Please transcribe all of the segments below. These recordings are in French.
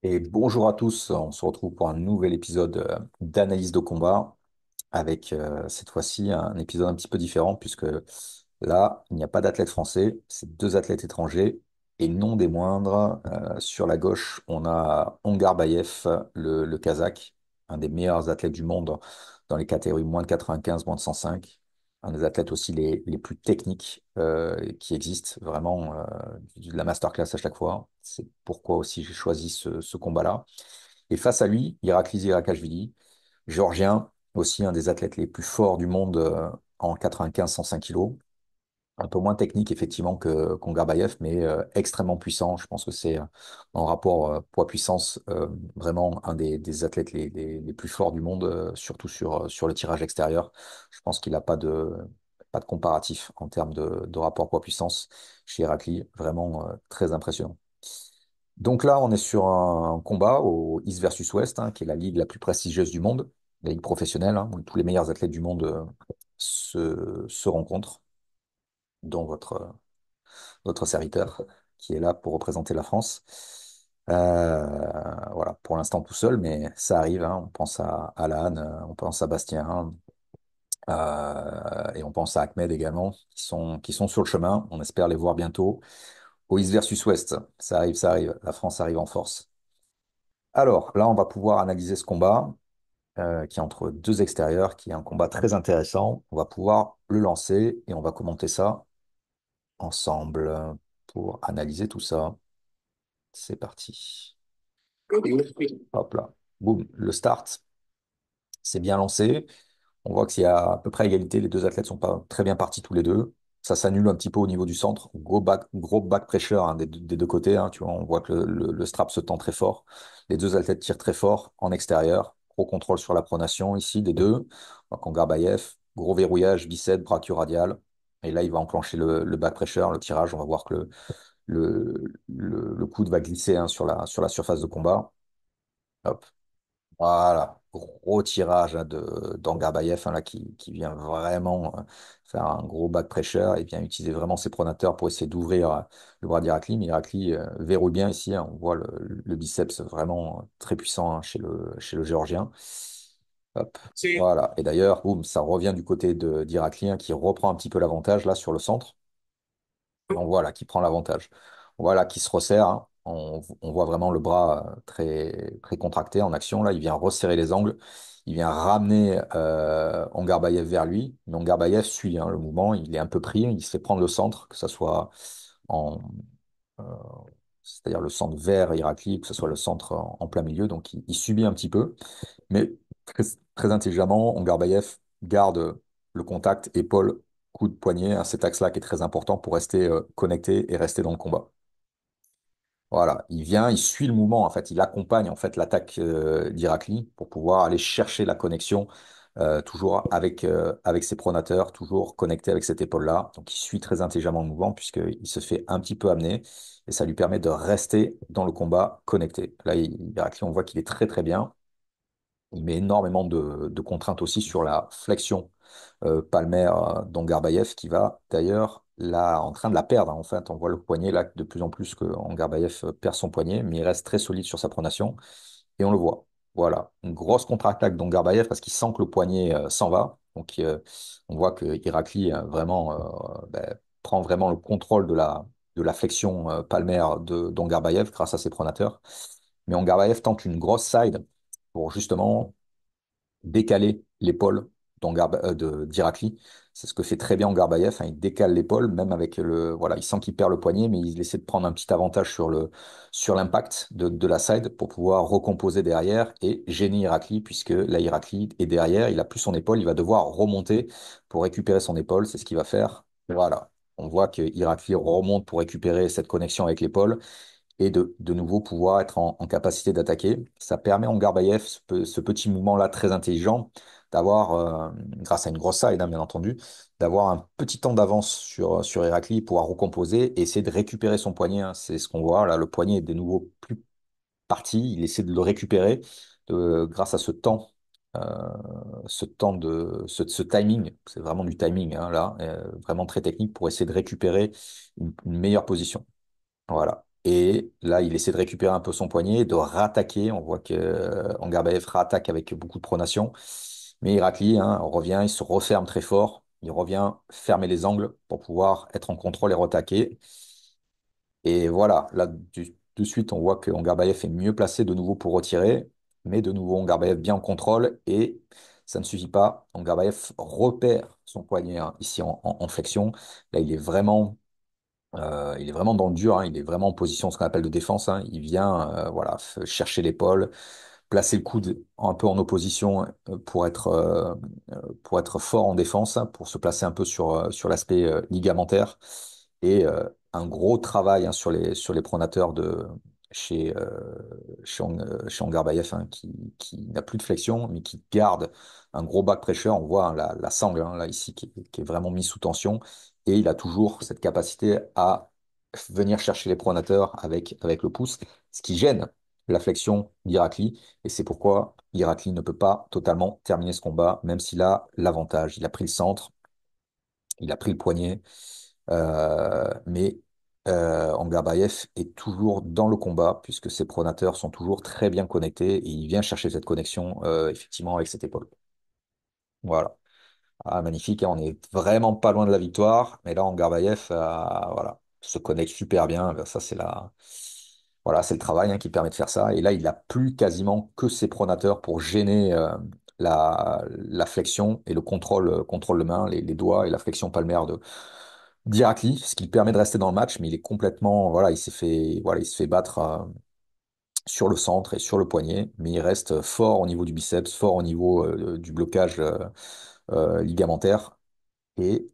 Et bonjour à tous, on se retrouve pour un nouvel épisode d'analyse de combat avec cette fois-ci un épisode un petit peu différent puisque là, il n'y a pas d'athlète français, c'est deux athlètes étrangers et non des moindres. Sur la gauche, on a Ongar Bayev, le Kazakh, un des meilleurs athlètes du monde dans les catégories moins de 95, moins de 105. Un des athlètes aussi les plus techniques qui existent, vraiment de la masterclass à chaque fois. C'est pourquoi aussi j'ai choisi ce combat-là. Et face à lui, Irakli Zirakashvili, géorgien, aussi un des athlètes les plus forts du monde en 95-105 kilos. Un peu moins technique effectivement que Kongarbayev, mais extrêmement puissant. Je pense que c'est en rapport poids-puissance vraiment un des athlètes les plus forts du monde, surtout sur le tirage extérieur. Je pense qu'il n'a pas de comparatif en termes de rapport poids-puissance chez Irakli. Vraiment très impressionnant. Donc là, on est sur un combat au East versus West, hein, qui est la ligue la plus prestigieuse du monde, la ligue professionnelle, hein, où tous les meilleurs athlètes du monde se rencontrent, dont votre serviteur, qui est là pour représenter la France. Voilà, pour l'instant tout seul, mais ça arrive, hein. On pense à Alan, on pense à Bastien, et on pense à Ahmed également, qui sont sur le chemin. On espère les voir bientôt au East versus West. Ça arrive, ça arrive. La France arrive en force. Alors, là, on va pouvoir analyser ce combat qui est entre deux extérieurs, qui est un combat très intéressant. On va pouvoir le lancer et on va commenter ça ensemble pour analyser tout ça. C'est parti. Hop là. Boum, le start, c'est bien lancé. On voit qu'il y a à peu près égalité. Les deux athlètes sont pas très bien partis tous les deux. Ça s'annule un petit peu au niveau du centre. Gros back pressure hein, des deux côtés, hein. Tu vois, on voit que le strap se tend très fort. Les deux athlètes tirent très fort en extérieur. Gros contrôle sur la pronation ici des deux. Donc Garbayev, gros verrouillage, biceps, brachio-radial. Et là, il va enclencher le back pressure, le tirage. On va voir que le coude va glisser hein, sur la surface de combat. Hop. Voilà, gros tirage hein, d'Angarbayev hein, là, qui vient vraiment faire un gros back pressure et vient utiliser vraiment ses pronateurs pour essayer d'ouvrir le bras d'Irakli. Mais Irakli verrouille bien ici, hein, on voit le biceps vraiment très puissant hein, chez le Géorgien. Hop, voilà. Et d'ailleurs, boum, ça revient du côté d'Irakli hein, qui reprend un petit peu l'avantage là sur le centre. On voit là qui prend l'avantage. On voit là qui se resserre, hein. On voit vraiment le bras très, très contracté en action. Là, il vient resserrer les angles. Il vient ramener Ongarbayev vers lui. Mais Ongarbayev suit hein, le mouvement. Il est un peu pris. Il se fait prendre le centre, que ce soit en, euh, c'est-à-dire le centre vers Irakli, que ce soit le centre en plein milieu. Donc, il subit un petit peu. Mais très, très intelligemment, Ongarbayev garde le contact épaule, coude, poignet, hein, cet axe-là qui est très important pour rester connecté et rester dans le combat. Voilà, il vient, il suit le mouvement, en fait, il accompagne en fait l'attaque d'Irakli pour pouvoir aller chercher la connexion, toujours avec ses pronateurs, toujours connecté avec cette épaule-là. Donc il suit très intelligemment le mouvement puisqu'il se fait un petit peu amener et ça lui permet de rester dans le combat connecté. Là, Irakli, on voit qu'il est très très bien. Il met énormément de contraintes aussi sur la flexion palmaire d'Angarbayev qui va d'ailleurs là en train de la perdre, hein. En fait, on voit le poignet là de plus en plus que Angarbayev perd son poignet, mais il reste très solide sur sa pronation et on le voit. Voilà, une grosse contre-attaque d'Angarbayev parce qu'il sent que le poignet s'en va. Donc on voit que Irakli vraiment prend vraiment le contrôle de la flexion palmaire d'Angarbayev grâce à ses pronateurs. Mais Angarbayev tente une grosse side pour justement décaler l'épaule d'Irakli. C'est ce que fait très bien Garbayev, hein. Il décale l'épaule, même avec voilà, il sent qu'il perd le poignet, mais il essaie de prendre un petit avantage sur l'impact de la side pour pouvoir recomposer derrière et gêner Irakli, puisque là, Irakli est derrière, il a plus son épaule, il va devoir remonter pour récupérer son épaule. C'est ce qu'il va faire. Voilà. On voit que Irakli remonte pour récupérer cette connexion avec l'épaule et de nouveau pouvoir être en capacité d'attaquer. Ça permet à Garbayev, ce petit mouvement-là très intelligent, d'avoir, grâce à une grosse side, hein, bien entendu, d'avoir un petit temps d'avance sur Irakli, pouvoir recomposer et essayer de récupérer son poignet, hein. C'est ce qu'on voit là, le poignet est de nouveau plus parti, il essaie de le récupérer grâce à euh, ce timing, c'est vraiment du timing hein, là, vraiment très technique pour essayer de récupérer une meilleure position. Voilà. Et là, il essaie de récupérer un peu son poignet, de rattaquer. On voit que Angarbayev rattaque avec beaucoup de pronation. Mais Irakli, hein, revient, il se referme très fort. Il revient fermer les angles pour pouvoir être en contrôle et retaquer. Et voilà, là, de suite, on voit que Angarbayev est mieux placé de nouveau pour retirer. Mais de nouveau, Angarbayev bien en contrôle. Et ça ne suffit pas. Angarbayev repère son poignet hein, ici en flexion. Là, il est vraiment dans le dur, hein, il est vraiment en position ce qu'on appelle de défense, hein. Il vient voilà, chercher l'épaule, placer le coude un peu en opposition pour être fort en défense, hein, pour se placer un peu sur l'aspect ligamentaire. Et un gros travail hein, sur les pronateurs chez Angarbayev, hein, qui n'a plus de flexion, mais qui garde un gros back pressure. On voit hein, la sangle hein, là ici qui est vraiment mise sous tension. Et il a toujours cette capacité à venir chercher les pronateurs avec le pouce, ce qui gêne la flexion d'Irakli. Et c'est pourquoi Irakli ne peut pas totalement terminer ce combat, même s'il a l'avantage. Il a pris le centre, il a pris le poignet, mais Angarbayev est toujours dans le combat, puisque ses pronateurs sont toujours très bien connectés, et il vient chercher cette connexion, effectivement, avec cette épaule. Voilà. Ah, magnifique, hein, on est vraiment pas loin de la victoire. Mais là, Angarbayev, voilà, se connecte super bien. Ça, voilà, c'est le travail hein, qui permet de faire ça. Et là, il n'a plus quasiment que ses pronateurs pour gêner la flexion et le contrôle de main, les doigts et la flexion palmaire d'Irakli, ce qui lui permet de rester dans le match. Mais il est complètement, voilà, il s'est fait battre sur le centre et sur le poignet. Mais il reste fort au niveau du biceps, fort au niveau du blocage ligamentaire. Et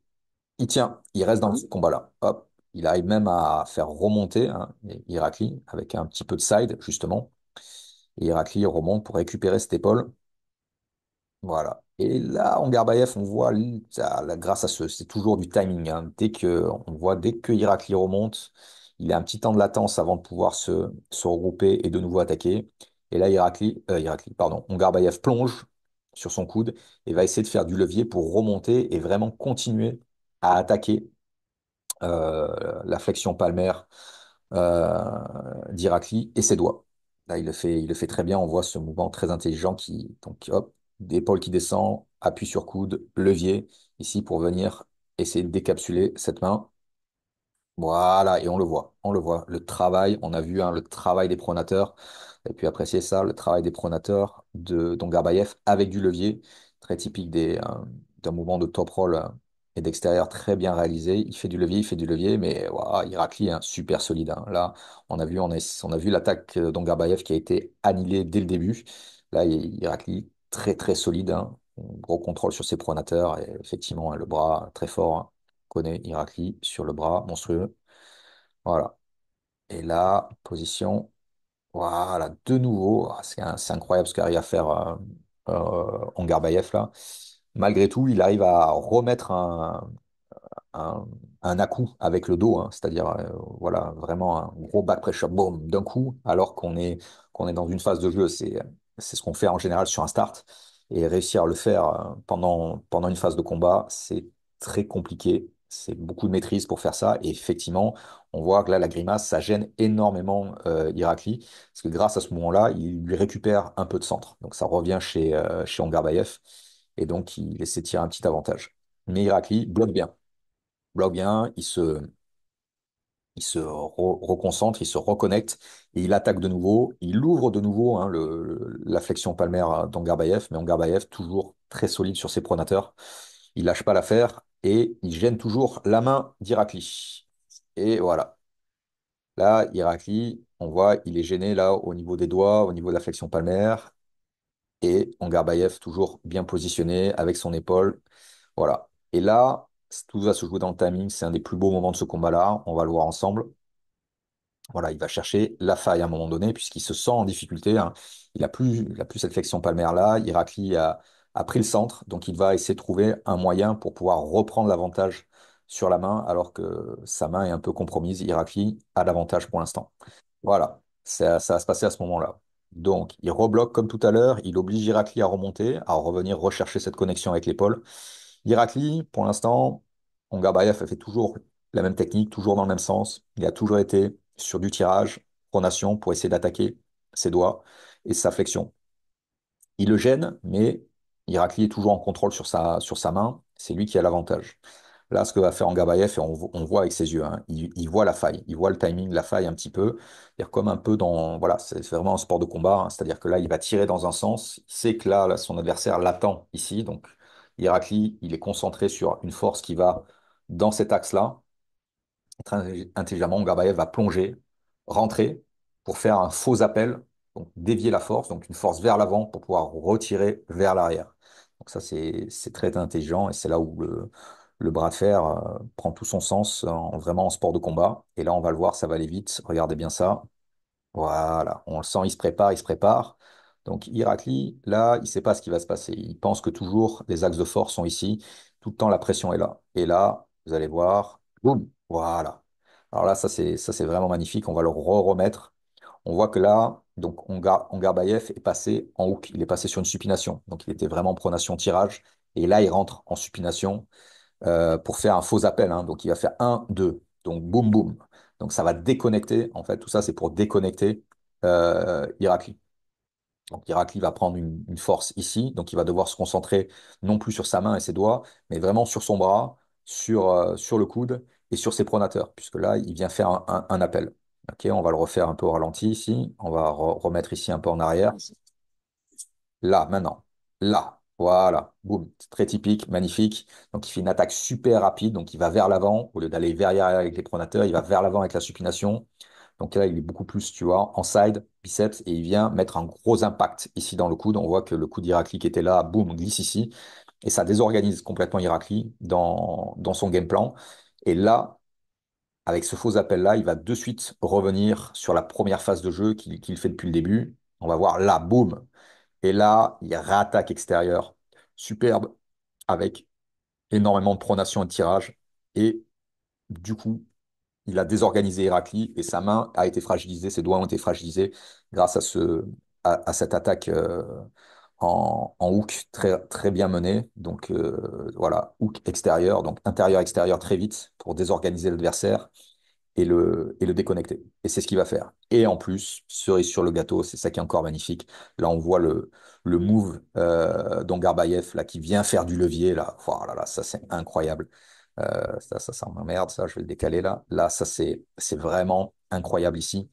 il tient, il reste dans ce combat-là. Hop, il arrive même à faire remonter hein, Irakli avec un petit peu de side, justement. Et Irakli remonte pour récupérer cette épaule. Voilà. Et là, en Garbayev, on voit, grâce à c'est toujours du timing, hein. Dès que Irakli remonte, il a un petit temps de latence avant de pouvoir se regrouper et de nouveau attaquer. Et là, pardon, Ongarbayev plonge sur son coude et va essayer de faire du levier pour remonter et vraiment continuer à attaquer la flexion palmaire d'Irakli et ses doigts. Là, il le fait très bien. On voit ce mouvement très intelligent donc, hop, d'épaule qui descend, appui sur coude, levier, ici pour venir essayer de décapsuler cette main. Voilà, et on le voit. Le travail, on a vu hein, le travail des pronateurs, et puis apprécier ça, le travail des pronateurs de Dongarbayev avec du levier, très typique d'un mouvement de top roll et d'extérieur très bien réalisé. Il fait du levier, mais voilà, Irakli, hein, super solide, hein. Là, on a vu l'attaque d'Ongarbayev qui a été annihilée dès le début. Là, Irakli, très très solide, hein. Gros contrôle sur ses pronateurs, et effectivement, hein, le bras très fort, hein. Connaît Irakli sur le bras, monstrueux. Voilà. Et là, position. Voilà, de nouveau. Ah, c'est incroyable ce qu'arrive à faire Angarbayev là. Malgré tout, il arrive à remettre un, un à-coup avec le dos, hein, c'est-à-dire voilà, vraiment un gros back pressure, boom, d'un coup, alors qu'on est dans une phase de jeu. C'est ce qu'on fait en général sur un start. Et réussir à le faire pendant une phase de combat, c'est très compliqué. C'est beaucoup de maîtrise pour faire ça. Et effectivement, on voit que là, la grimace, ça gêne énormément Irakli, parce que grâce à ce moment-là, il lui récupère un peu de centre. Donc ça revient chez Ongarbayev. Et donc, il essaie de tirer un petit avantage. Mais Irakli bloque bien, il se reconcentre, il se reconnecte et il attaque de nouveau. Il ouvre de nouveau hein, la flexion palmaire d'Angarbayev, mais Angarbayev toujours très solide sur ses pronateurs. Il lâche pas l'affaire et il gêne toujours la main d'Irakli. Et voilà. Là, Irakli, on voit, il est gêné là au niveau des doigts, au niveau de la flexion palmaire. Et Angarbayev toujours bien positionné avec son épaule. Voilà. Et là, tout va se jouer dans le timing. C'est un des plus beaux moments de ce combat-là. On va le voir ensemble. Voilà, il va chercher la faille à un moment donné, puisqu'il se sent en difficulté, hein. Il a plus cette flexion palmaire-là. Irakli a pris le centre, donc il va essayer de trouver un moyen pour pouvoir reprendre l'avantage sur la main, alors que sa main est un peu compromise. Irakli a l'avantage pour l'instant. Voilà, ça va se passer à ce moment-là. Donc, il rebloque comme tout à l'heure, il oblige Irakli à remonter, à revenir rechercher cette connexion avec l'épaule. Irakli, pour l'instant, Ongarbayev a fait toujours la même technique, toujours dans le même sens. Il a toujours été sur du tirage, pronation pour essayer d'attaquer ses doigts et sa flexion. Il le gêne, mais Irakli est toujours en contrôle sur sa main. C'est lui qui a l'avantage. Là, ce que va faire Angabayev, et on voit avec ses yeux, hein, il voit la faille, il voit le timing, la faille un petit peu. C'est-à-dire comme un peu dans, voilà, c'est vraiment un sport de combat, hein. C'est-à-dire que là, il va tirer dans un sens, il sait que là, son adversaire l'attend ici. Donc, Irakli, il est concentré sur une force qui va dans cet axe-là. Très intelligemment, Garbayev va plonger, rentrer pour faire un faux appel, donc dévier la force, donc une force vers l'avant pour pouvoir retirer vers l'arrière. Donc ça, c'est très intelligent et c'est là où le bras de fer prend tout son sens vraiment en sport de combat. Et là, on va le voir, ça va aller vite. Regardez bien ça. Voilà, on le sent, il se prépare, il se prépare. Donc Irakli, là, il ne sait pas ce qui va se passer. Il pense que toujours les axes de force sont ici. Tout le temps, la pression est là. Et là, vous allez voir, boum, voilà. Alors là, ça c'est vraiment magnifique. On va le remettre. On voit que là, donc Ongarbayev est passé en hook. Il est passé sur une supination. Donc il était vraiment en pronation tirage. Et là, il rentre en supination pour faire un faux appel, hein. Donc il va faire un 2. Donc boum boum. Donc ça va déconnecter. En fait, tout ça, c'est pour déconnecter Irakli. Donc Irakli va prendre une force ici. Donc il va devoir se concentrer non plus sur sa main et ses doigts, mais vraiment sur son bras, sur le coude et sur ses pronateurs, puisque là, il vient faire un appel. Ok, on va le refaire un peu au ralenti ici. On va remettre ici un peu en arrière. Là, maintenant. Là. Voilà. Boum. C'est très typique, magnifique. Donc, il fait une attaque super rapide. Donc, il va vers l'avant. Au lieu d'aller vers l'arrière avec les pronateurs, il va vers l'avant avec la supination. Donc là, il est beaucoup plus, tu vois, en side, biceps, et il vient mettre un gros impact ici dans le coude. On voit que le coude d'Irakli qui était là, boum, glisse ici. Et ça désorganise complètement Irakli dans son game plan. Et là, avec ce faux appel-là, il va de suite revenir sur la première phase de jeu qu'il fait depuis le début. On va voir là, boum. Et là, il y a réattaque extérieure, superbe, avec énormément de pronation et de tirage. Et du coup, il a désorganisé Irakli et sa main a été fragilisée, ses doigts ont été fragilisés grâce à cette attaque en hook très, très bien menée. Donc voilà, hook extérieur, donc intérieur-extérieur très vite pour désorganiser l'adversaire et le déconnecter. Et c'est ce qu'il va faire. Et en plus, cerise sur le gâteau, c'est ça qui est encore magnifique. Là, on voit le move d'Ongarbayev là, qui vient faire du levier. Là, voilà, là, ça, c'est incroyable. Ça m'emmerde, ça, je vais le décaler là. Là, ça, c'est vraiment incroyable ici.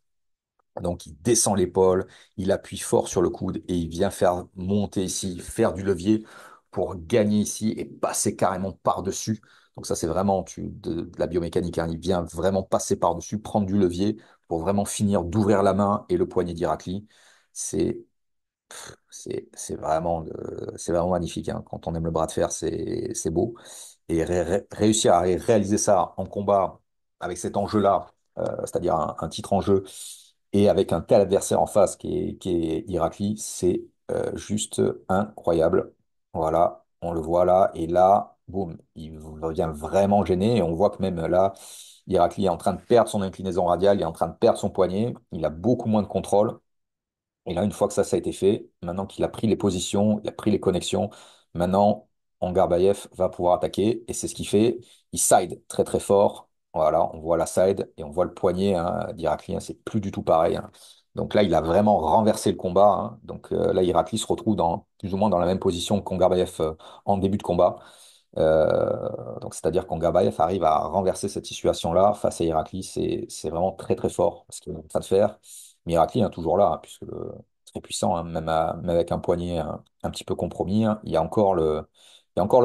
Donc, il descend l'épaule, il appuie fort sur le coude et il vient faire monter ici, faire du levier pour gagner ici et passer carrément par-dessus. Donc, ça, c'est vraiment de la biomécanique, hein. Il vient vraiment passer par-dessus, prendre du levier pour vraiment finir d'ouvrir la main et le poignet d'Irakli. C'est c'est vraiment magnifique, hein. Quand on aime le bras de fer, c'est beau. Et réussir à réaliser ça en combat avec cet enjeu-là, c'est-à-dire un titre en jeu, et avec un tel adversaire en face qui est Irakli, c'est juste incroyable. Voilà, on le voit là, et là, boum, il revient vraiment gêné, et on voit que même là, Irakli est en train de perdre son inclinaison radiale, il est en train de perdre son poignet, il a beaucoup moins de contrôle. Et là, une fois que ça a été fait, maintenant qu'il a pris les positions, il a pris les connexions, maintenant, Angarbayev va pouvoir attaquer. Et c'est ce qu'il fait. Il side très très fort. Voilà, on voit la side et on voit le poignet hein, d'Irakli, hein, c'est plus du tout pareil, hein. Donc là, il a vraiment renversé le combat, hein. Donc là, Irakli se retrouve plus ou moins dans la même position qu'Angarbayev en début de combat. Donc c'est-à-dire qu'Angarbayev arrive à renverser cette situation-là face à Irakli. C'est vraiment très très fort ce qu'il est en train de faire. Miracle est toujours là, hein, puisque très puissant, hein, même avec un poignet un petit peu compromis, hein. Il y a encore le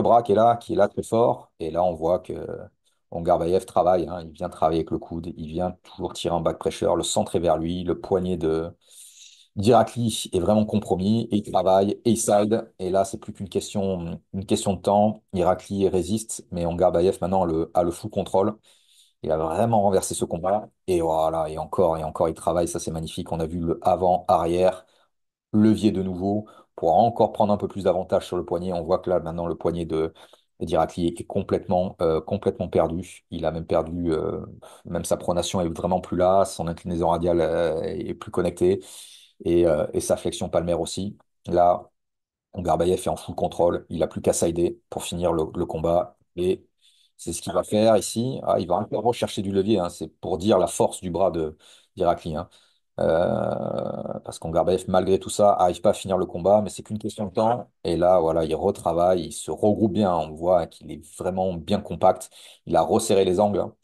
bras qui est là très fort. Et là, on voit que Ongarbayev travaille, hein, il vient travailler avec le coude, il vient toujours tirer en back pressure, le centre est vers lui, le poignet d'Irakli est vraiment compromis, et il travaille, et il side. Et là, c'est plus une question de temps. Irakli résiste, mais Ongarbayev maintenant a le full contrôle. Il a vraiment renversé ce combat. Et voilà, et encore, il travaille. Ça, c'est magnifique. On a vu le avant, arrière, levier de nouveau pour encore prendre un peu plus d'avantage sur le poignet. On voit que là, maintenant, le poignet d'Irakli est complètement perdu. Il a même perdu, même sa pronation est vraiment plus là. Son inclinaison radiale, est plus connectée. Et sa flexion palmaire aussi. Là, Garbayev est en full contrôle. Il a plus qu'à sider pour finir le combat. Et C'est ce qu'il va faire ici. Ah, il va encore rechercher du levier, hein. C'est pour dire la force du bras de d'Irakli, hein. Parce qu'Angarbayev, malgré tout ça, arrive pas à finir le combat, mais c'est qu'une question de temps. Et là, voilà, il retravaille, il se regroupe bien. On voit qu'il est vraiment bien compact. Il a resserré les angles, hein.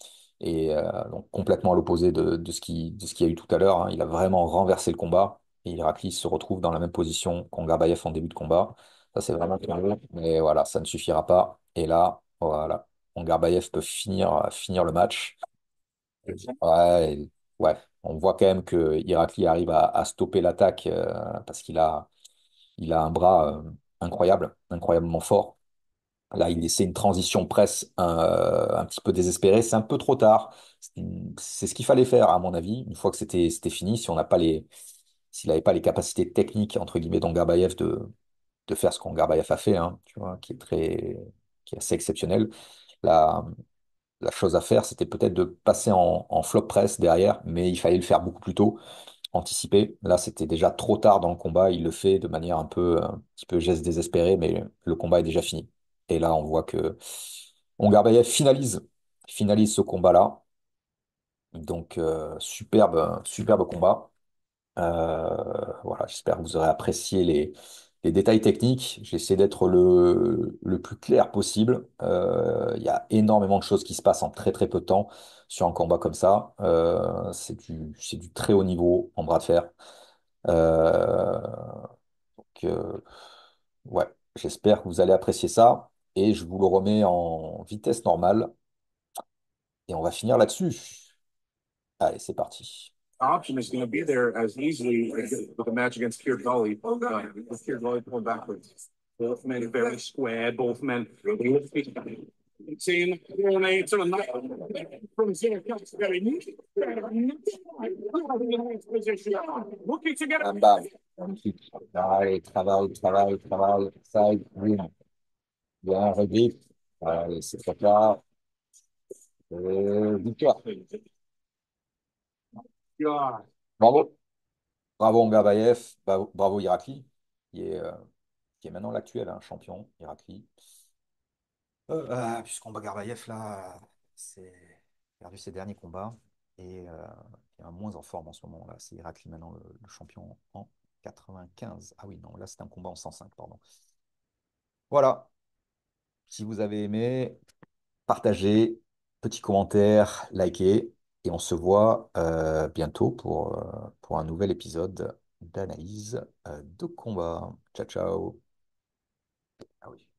Et donc complètement à l'opposé de ce qu'il y a eu tout à l'heure, hein. Il a vraiment renversé le combat. Et Irakli se retrouve dans la même position qu'Angarbayev en début de combat. Ça, c'est vraiment bien. Mais voilà, ça ne suffira pas. Et là, voilà, Angarbayev peut finir le match. Ouais, ouais. On voit quand même que Irakli arrive à stopper l'attaque parce il a un bras incroyable, incroyablement fort. Là, il essaie une transition presse un petit peu désespérée. C'est un peu trop tard. C'est ce qu'il fallait faire, à mon avis, une fois que c'était fini. Si on n'a pas s'il n'avait pas les capacités techniques, entre guillemets, d'Angarbayev de faire ce qu'Angarbayev a fait, hein, tu vois, qui est assez exceptionnel. La, la chose à faire, c'était peut-être de passer en flop press derrière, mais il fallait le faire beaucoup plus tôt, anticiper. Là, c'était déjà trop tard dans le combat. Il le fait de manière un petit peu geste désespéré, mais le combat est déjà fini. Et là, on voit que Ongarbayev finalise ce combat-là. Donc, superbe combat. Voilà, j'espère que vous aurez apprécié les détails techniques. J'essaie d'être le plus clair possible. Il y a énormément de choses qui se passent en très très peu de temps sur un combat comme ça. C'est du très haut niveau en bras de fer. Euh, donc, ouais, j'espère que vous allez apprécier ça. Et je vous le remets en vitesse normale. Et on va finir là-dessus. Allez, c'est parti. Option is going to be there as easily as with a match against Kier Gully. With Kier Gully pulling backwards. Both men very square. Both men seeing sort of not from zero cuts very neat. Looking to get Bam, bam. Magnifique. Allez, travail. Ça, boum. Bien, regrip. Allez, c'est trop tard. Victoire. God. Bravo. Bravo Ongarbayev. Bravo Irakli, qui est, euh, qui est maintenant l'actuel hein, champion, Irakli. Puisqu'on bat Garbayev, là, c'est perdu ses derniers combats et il est moins en forme en ce moment. Là, c'est Irakli maintenant le champion en 95. Ah oui, non, là, c'est un combat en 105, pardon. Voilà. Si vous avez aimé, partagez, petit commentaire, likez, et on se voit bientôt pour un nouvel épisode d'analyse de combat. Ciao, ciao. Ah oui.